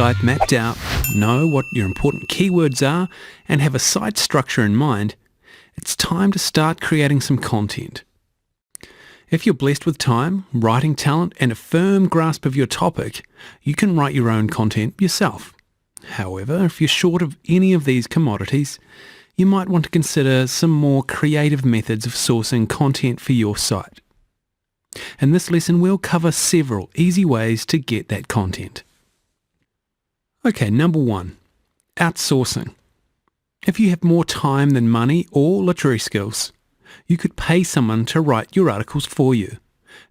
site mapped out, know what your important keywords are, and have a site structure in mind, it's time to start creating some content. If you're blessed with time, writing talent, and a firm grasp of your topic, you can write your own content yourself. However, if you're short of any of these commodities, you might want to consider some more creative methods of sourcing content for your site. In this lesson, we'll cover several easy ways to get that content. Okay, number 1, outsourcing. If you have more time than money or literary skills, you could pay someone to write your articles for you.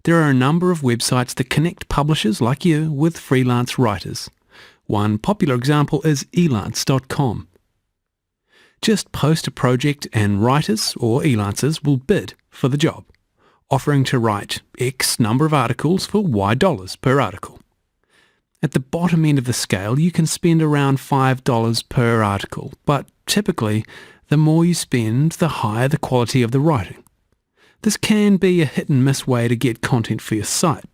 There are a number of websites that connect publishers like you with freelance writers. One popular example is elance.com. Just post a project and writers orelancers will bid for the job, offering to write X number of articles for Y dollars per article. At the bottom end of the scale, you can spend around $5 per article, but typically, the more you spend, the higher the quality of the writing. This can be a hit and miss way to get content for your site.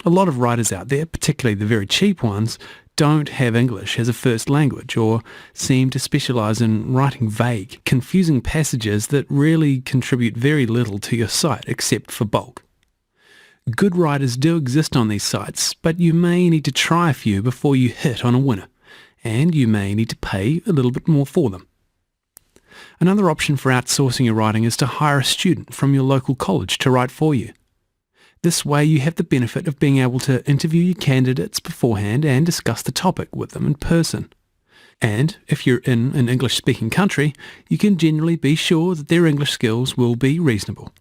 A lot of writers out there, particularly the very cheap ones, don't have English as a first language or seem to specialise in writing vague, confusing passages that really contribute very little to your site except for bulk. Good writers do exist on these sites, but you may need to try a few before you hit on a winner, and you may need to pay a little bit more for them. Another option for outsourcing your writing is to hire a student from your local college to write for you. This way you have the benefit of being able to interview your candidates beforehand and discuss the topic with them in person. And if you're in an English-speaking country, you can generally be sure that their English skills will be reasonable.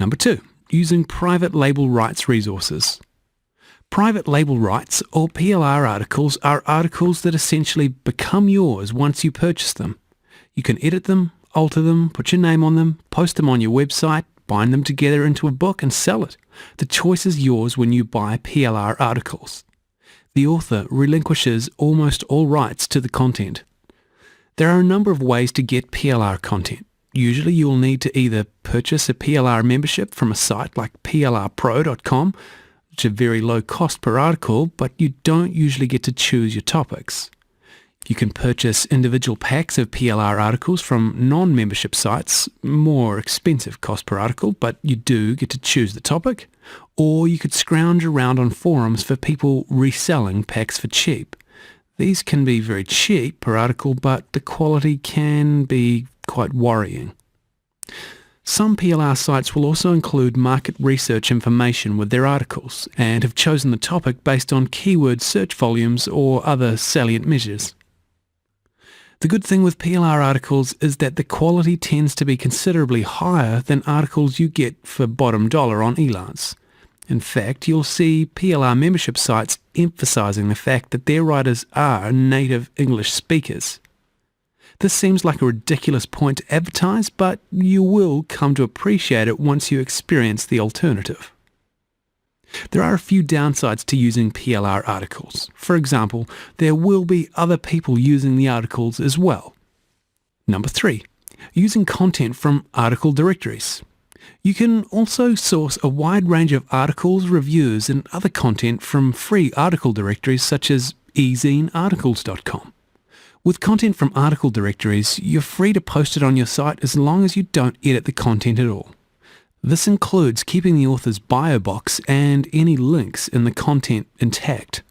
Number 2, using private label rights resources. Private label rights, or PLR articles, are articles that essentially become yours once you purchase them. You can edit them, alter them, put your name on them, post them on your website, bind them together into a book and sell it. The choice is yours when you buy PLR articles. The author relinquishes almost all rights to the content. There are a number of ways to get PLR content. Usually you'll need to either purchase a PLR membership from a site like plrpro.com, which are very low cost per article, but you don't usually get to choose your topics. You can purchase individual packs of PLR articles from non-membership sites, more expensive cost per article, but you do get to choose the topic, or you could scrounge around on forums for people reselling packs for cheap. These can be very cheap per article, but the quality can be quite worrying. Some PLR sites will also include market research information with their articles and have chosen the topic based on keyword search volumes or other salient measures. The good thing with PLR articles is that the quality tends to be considerably higher than articles you get for bottom dollar on Elance. In fact, you'll see PLR membership sites emphasizing the fact that their writers are native English speakers. This seems like a ridiculous point to advertise, but you will come to appreciate it once you experience the alternative. There are a few downsides to using PLR articles. For example, there will be other people using the articles as well. Number 3, using content from article directories. You can also source a wide range of articles, reviews, and other content from free article directories such as ezinearticles.com. With content from article directories, you're free to post it on your site as long as you don't edit the content at all. This includes keeping the author's bio box and any links in the content intact.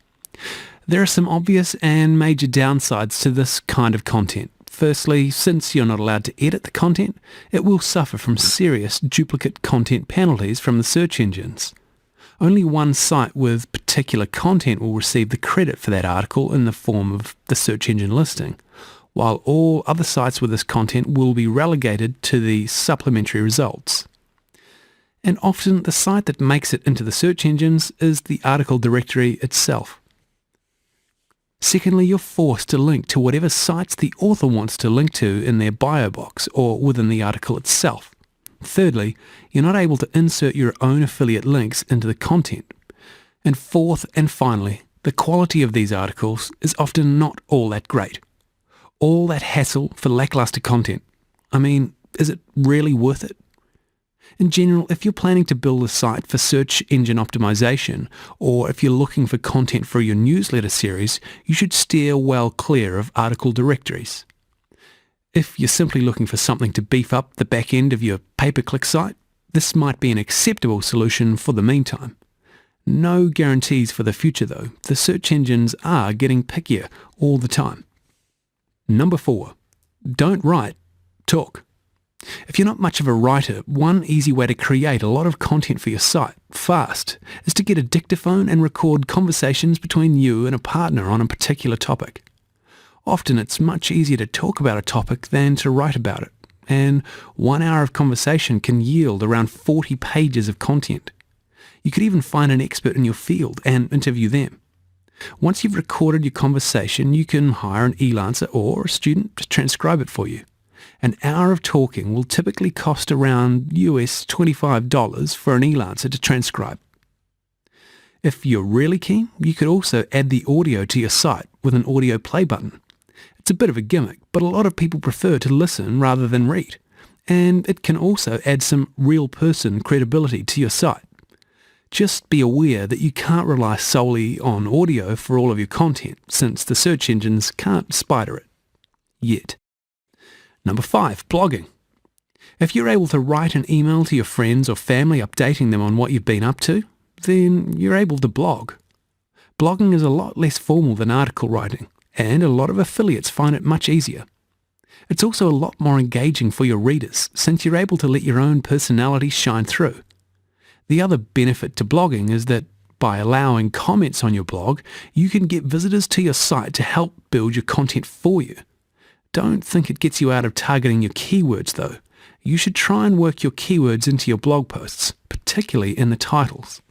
There are some obvious and major downsides to this kind of content. Firstly, since you're not allowed to edit the content, it will suffer from serious duplicate content penalties from the search engines. Only one site with particular content will receive the credit for that article in the form of the search engine listing, while all other sites with this content will be relegated to the supplementary results. And often the site that makes it into the search engines is the article directory itself. Secondly, you're forced to link to whatever sites the author wants to link to in their bio box or within the article itself. Thirdly, you're not able to insert your own affiliate links into the content. And fourth and finally, the quality of these articles is often not all that great. All that hassle for lackluster content. I mean, is it really worth it? In general, if you're planning to build a site for search engine optimization, or if you're looking for content for your newsletter series, you should steer well clear of article directories. If you're simply looking for something to beef up the back end of your pay-per-click site, this might be an acceptable solution for the meantime. No guarantees for the future though. The search engines are getting pickier all the time. Number 4. Don't write, talk. If you're not much of a writer, one easy way to create a lot of content for your site, fast, is to get a dictaphone and record conversations between you and a partner on a particular topic. Often it's much easier to talk about a topic than to write about it, and 1 hour of conversation can yield around 40 pages of content. You could even find an expert in your field and interview them. Once you've recorded your conversation, you can hire an e-lancer or a student to transcribe it for you. An hour of talking will typically cost around US $25 for an e-lancer to transcribe. If you're really keen, you could also add the audio to your site with an audio play button. It's a bit of a gimmick, but a lot of people prefer to listen rather than read, and it can also add some real person credibility to your site. Just be aware that you can't rely solely on audio for all of your content, since the search engines can't spider it. Yet. Number 5, blogging. If you're able to write an email to your friends or family updating them on what you've been up to, then you're able to blog. Blogging is a lot less formal than article writing, and a lot of affiliates find it much easier. It's also a lot more engaging for your readers, since you're able to let your own personality shine through. The other benefit to blogging is that by allowing comments on your blog, you can get visitors to your site to help build your content for you. Don't think it gets you out of targeting your keywords though. You should try and work your keywords into your blog posts, particularly in the titles.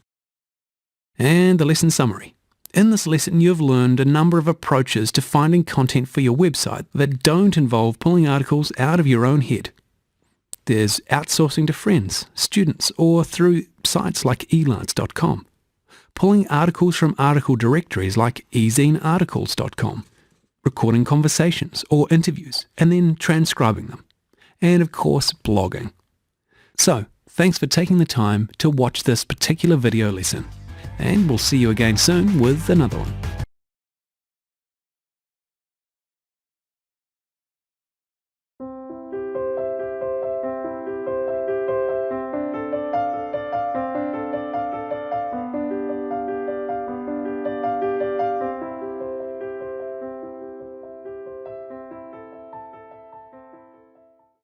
And the lesson summary. In this lesson, you've learned a number of approaches to finding content for your website that don't involve pulling articles out of your own head. There's outsourcing to friends, students, or through sites like elance.com. Pulling articles from article directories like ezinearticles.com. Recording conversations or interviews and then transcribing them. And of course, blogging. So, thanks for taking the time to watch this particular video lesson. And we'll see you again soon with another one.